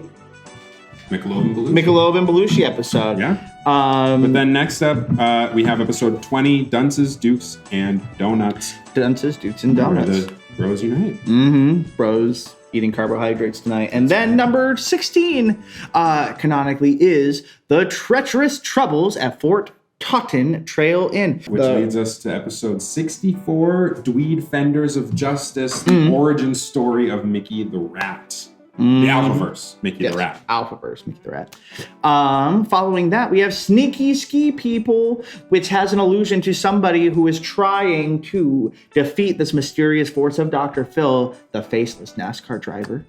Michelob and Belushi episode. Yeah. But then next up, we have episode 20, Dunces, Dukes, and Donuts. Dunces, Dukes, and Donuts. Where the bros unite. Mm-hmm. Bros eating carbohydrates tonight. And then number 16, canonically, is The Treacherous Troubles at Fort Totten Trail Inn. Which leads us to episode 64, Dweed Fenders of Justice, the origin story of Mickey the Rat. The Alphaverse, Mickey the Rat. Alphaverse, Mickey the Rat. Following that, we have Sneaky Ski People, which has an allusion to somebody who is trying to defeat this mysterious force of Dr. Phil, the faceless NASCAR driver.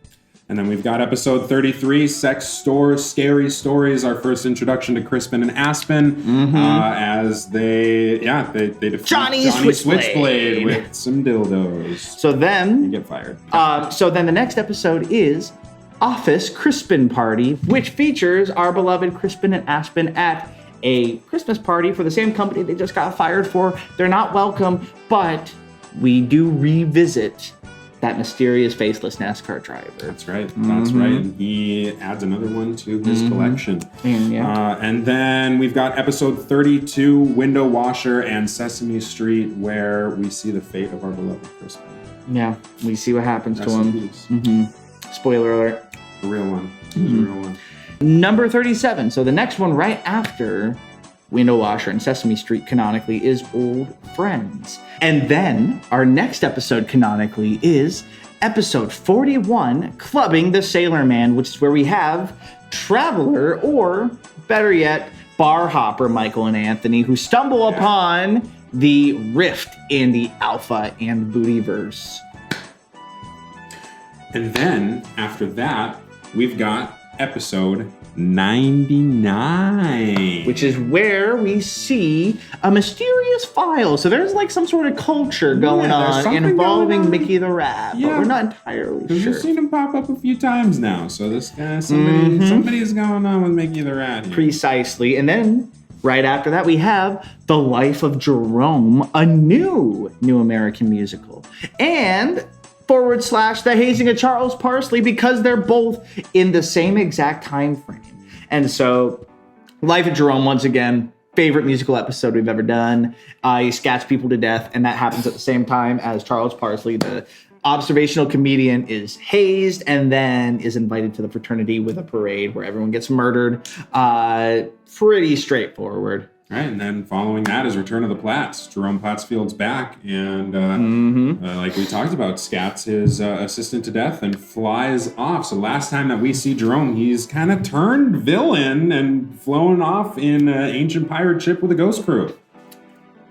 And then we've got episode 33, Sex Stores, Scary Stories, our first introduction to Crispin and Aspen, as they defeat Johnny Switchblade with some dildos. So then... You get fired. So then the next episode is Office Crispin Party, which features our beloved Crispin and Aspen at a Christmas party for the same company they just got fired for. They're not welcome, but we do revisit that mysterious faceless NASCAR driver. That's right. That's right. And he adds another one to his collection. And then we've got episode 32, Window Washer and Sesame Street, where we see the fate of our beloved Crispin. Yeah, we see what happens to him. Spoiler alert. The real one. The real one. Number 37. So the next one right after Window Washer and Sesame Street canonically is Old Friends. And then our next episode canonically is episode 41, Clubbing the Sailor Man, which is where we have Traveler, or better yet, bar hopper Michael and Anthony, who stumble upon the rift in the Alpha and Bootyverse. And then after that, we've got episode 99, which is where we see a mysterious file. So there's like some sort of culture going on involving Mickey the Rat, but we're not entirely sure. We've seen him pop up a few times now, so this guy, somebody's going on with Mickey the Rat here. Precisely. And then right after that, we have The Life of Jerome, a new American musical, and / The Hazing of Charles Parsley, because they're both in the same exact time frame. And so Life of Jerome, once again, favorite musical episode we've ever done. He scats people to death, and that happens at the same time as Charles Parsley, the observational comedian, is hazed and then is invited to the fraternity with a parade where everyone gets murdered. Pretty straightforward. Right, and then following that is Return of the Platts. Jerome Plattsfield's back, and like we talked about, scats his assistant to death and flies off. So last time that we see Jerome, he's kind of turned villain and flown off in an ancient pirate ship with a ghost crew.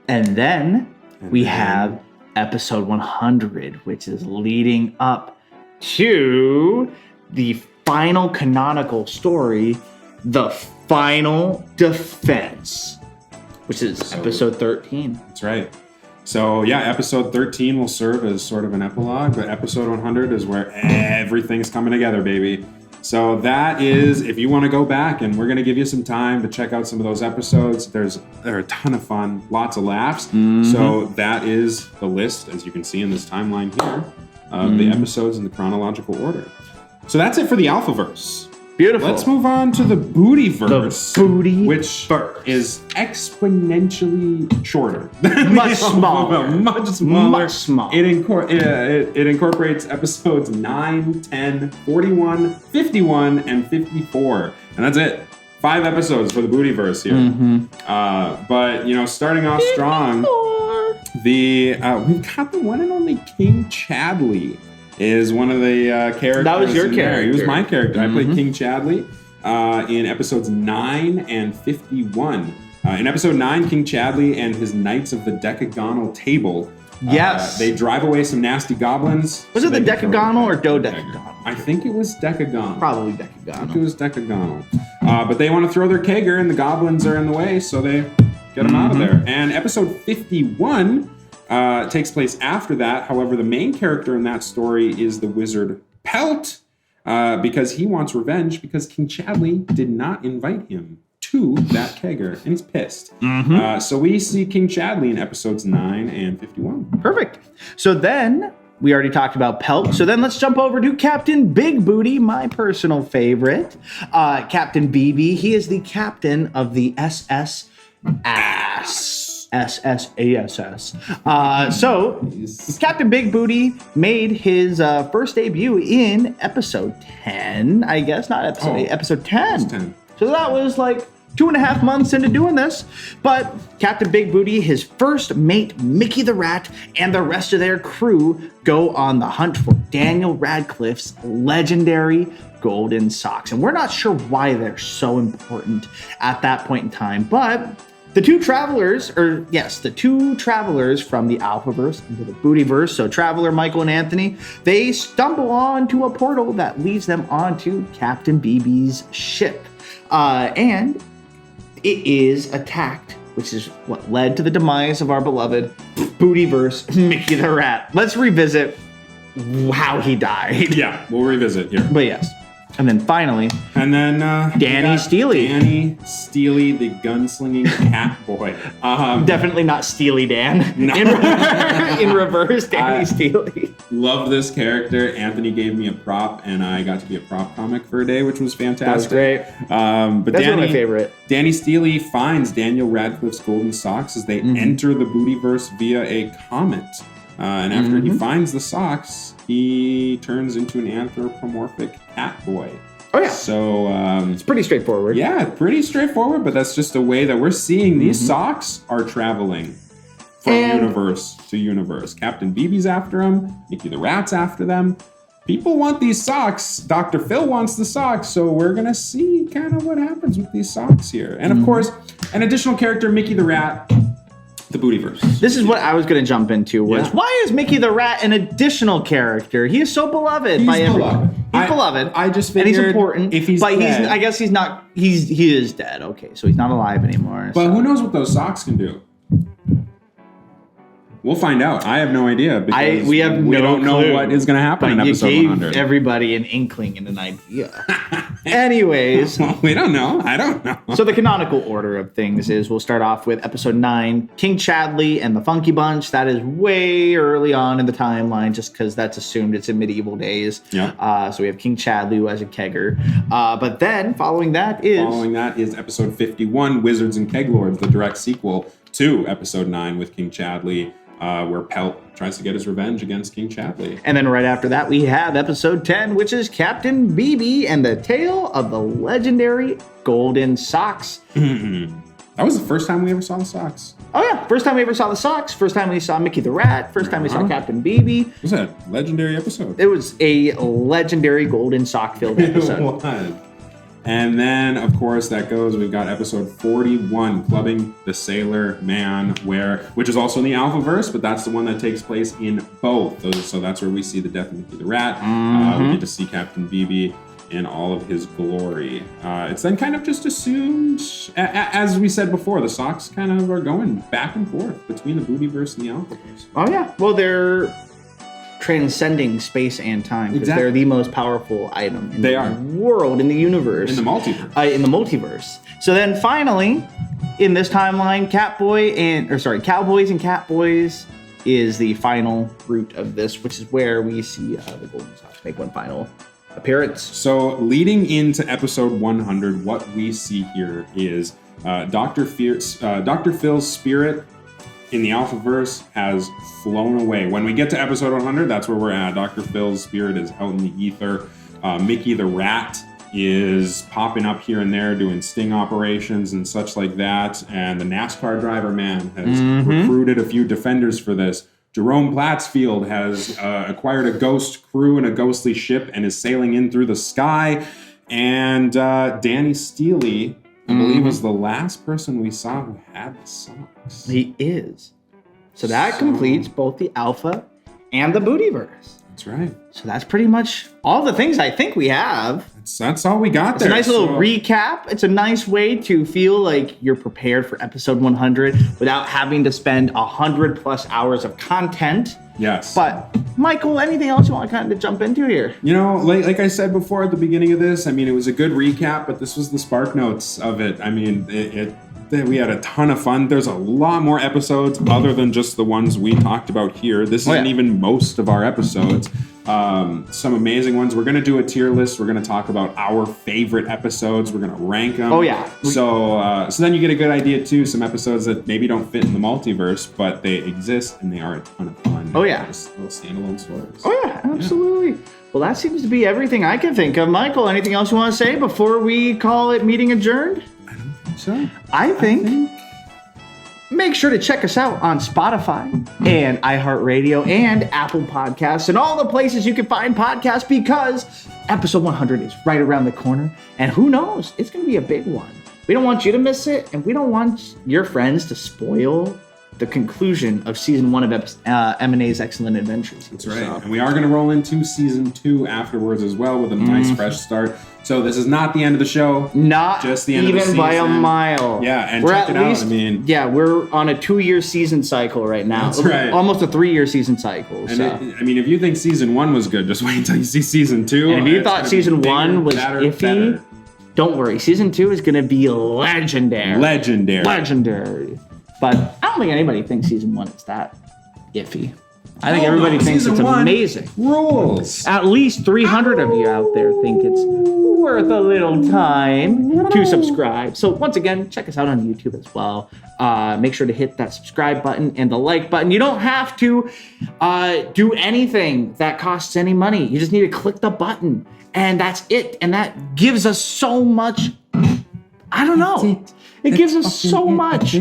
And then we have episode 100, which is leading up to the final canonical story, The Final Defense, which is episode 13. That's right. So yeah, episode 13 will serve as sort of an epilogue, but episode 100 is where everything's coming together, baby. So that is, if you want to go back, and we're going to give you some time to check out some of those episodes. They're a ton of fun, lots of laughs. So that is the list, as you can see in this timeline here, of the episodes in the chronological order. So that's it for the Alphaverse. Beautiful. Let's move on to the Bootyverse, which Verse. is exponentially shorter. Much smaller. Much smaller. Much smaller. It incorporates episodes 9, 10, 41, 51, and 54. And that's it. 5 episodes for the Bootyverse here. But, starting off strong, we've got the one and only King Chadley. Is one of the characters. That was your character. He was my character. I played King Chadley in episodes 9 and 51. In episode 9, King Chadley and his Knights of the Decagonal Table. Yes. They drive away some nasty goblins. Was it the decagonal or dodecagonal? I think it was decagonal. Probably I think decagonal. it was decagonal. But they want to throw their kegger and the goblins are in the way, so they get them out of there. And episode 51 takes place after that. However, the main character in that story is the wizard Pelt, because he wants revenge because King Chadley did not invite him to that kegger, and he's pissed. So we see King Chadley in episodes 9 and 51. Perfect. So then We already talked about Pelt. So then let's jump over to Captain Big Booty, my personal favorite. Captain BB. He is the captain of the SS SSASS. So Captain Big Booty made his first debut in episode 10, I guess. Not episode 8, episode 10. So that was like 2.5 months into doing this. But Captain Big Booty, his first mate, Mickey the Rat, and the rest of their crew go on the hunt for Daniel Radcliffe's legendary golden socks. And we're not sure why they're so important at that point in time, but the two travelers from the Alphaverse into the Bootyverse, so Traveler, Michael, and Anthony, they stumble onto a portal that leads them onto Captain BB's ship. And it is attacked, which is what led to the demise of our beloved Bootyverse, Mickey the Rat. Let's revisit how he died. Yeah, we'll revisit here. But yes. And then finally, Danny Steely. Danny Steely, the gunslinging cat boy. Definitely not Steely Dan. No. In reverse, Danny Steely. Love this character. Anthony gave me a prop, and I got to be a prop comic for a day, which was fantastic. That was great. But That's one of my favorite. Danny Steely finds Daniel Radcliffe's golden socks as they enter the Bootyverse via a comet. And after he finds the socks, he turns into an anthropomorphic cat boy. Oh, yeah. So it's pretty straightforward. Yeah, pretty straightforward, but that's just a way that we're seeing these socks are traveling from universe to universe. Captain BB's after them. Mickey the Rat's after them. People want these socks. Dr. Phil wants the socks, so we're going to see kind of what happens with these socks here. And of course, an additional character, Mickey the Rat, the Bootyverse. This is what I was going to jump into was why is Mickey the Rat an additional character? He is so beloved by everyone. He's beloved. I just figured and he's important. If he's but dead, I guess he's not. He is dead. Okay, so he's not alive anymore. But who knows what those socks can do? We'll find out. I have no idea because we don't know what is going to happen in episode 100. You gave everybody an inkling and an idea. Anyways. Well, we don't know. I don't know. So the canonical order of things is we'll start off with episode 9, King Chadley and the Funky Bunch. That is way early on in the timeline just because that's assumed it's in medieval days. Yeah. So we have King Chadley who has a kegger. But then following that is episode 51, Wizards and Keglords, the direct sequel to episode 9 with King Chadley. Where Pelt tries to get his revenge against King Chadley. And then right after that, we have episode 10, which is Captain BB and the Tale of the Legendary Golden Socks. That was the first time we ever saw the socks. Oh, yeah. First time we ever saw the socks. First time we saw Mickey the Rat. First time we saw Captain BB. What was that? Legendary episode. It was a legendary golden sock-filled episode. It was. And then, of course, we've got episode 41, Clubbing the Sailor Man, which is also in the Alphaverse, but that's the one that takes place in both. So that's where we see the death of Mickey the Rat. We get to see Captain BB in all of his glory. It's then kind of just assumed, as we said before, the socks kind of are going back and forth between the Bootyverse and the Alphaverse. Oh, yeah. Well, they're transcending space and time because they're the most powerful item in the world, in the universe, in the multiverse. So then finally in this timeline, Cowboys and Catboys is the final route of this, which is where we see the Golden Socks make one final appearance. So leading into episode 100, what we see here is Dr. Phil's spirit in the Alphaverse has flown away. When we get to episode 100, that's where we're at. Dr. Phil's spirit is out in the ether. Mickey the Rat is popping up here and there doing sting operations and such like that. And the NASCAR driver man has recruited a few defenders for this. Jerome Platsfield has acquired a ghost crew and a ghostly ship and is sailing in through the sky. And Danny Steely, I believe, was the last person we saw who had the socks. He is. So that completes both the Alpha and the Bootyverse. That's right. So that's pretty much all the things I think we have. That's all we got there. It's a nice little recap. It's a nice way to feel like you're prepared for episode 100 without having to spend 100+ hours of content. Yes. But Michael, anything else you want to kind of jump into here? You know, like I said before at the beginning of this, I mean, it was a good recap, but this was the spark notes of it. I mean, We had a ton of fun. There's a lot more episodes other than just the ones we talked about here. This isn't even most of our episodes. Some amazing ones. We're going to do a tier list. We're going to talk about our favorite episodes. We're going to rank them. Oh, yeah. So then you get a good idea, too. Some episodes that maybe don't fit in the multiverse, but they exist and they are a ton of fun. Oh, yeah. Just little standalone stories. Oh, yeah, absolutely. Yeah. Well, that seems to be everything I can think of. Michael, anything else you want to say before we call it meeting adjourned? I don't think so. I think make sure to check us out on Spotify and iHeartRadio and Apple Podcasts and all the places you can find podcasts, because episode 100 is right around the corner. And who knows? It's going to be a big one. We don't want you to miss it, and we don't want your friends to spoil the conclusion of season 1 of M&A's Excellent Adventures. That's right. And we are going to roll into season 2 afterwards as well with a nice fresh start. So this is not the end of the show. Not just the end even of the season. By a mile. Yeah, and we're check at it least, out. I mean, yeah, we're on a 2-year season cycle right now. That's right. Almost a 3-year season cycle. And so. if you think season 1 was good, just wait until you see season 2. And if you thought season 1 was iffy, don't worry. Season 2 is going to be legendary. Legendary. But I don't think anybody thinks season 1 is that iffy. I think everybody thinks it's amazing. Rules. At least 300 of you out there think it's worth a little time to subscribe. So once again, check us out on YouTube as well. Make sure to hit that subscribe button and the like button. You don't have to do anything that costs any money. You just need to click the button, and that's it. And that gives us so much. I don't know. It gives us so much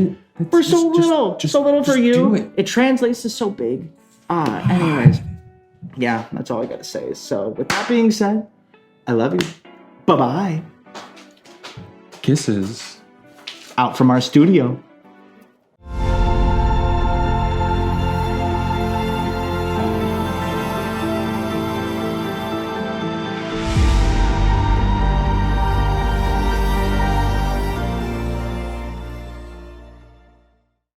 for so little. So little for you. It translates to so big. Anyways, yeah, that's all I gotta say. So with that being said, I love you. Bye-bye. Kisses. Out from our studio.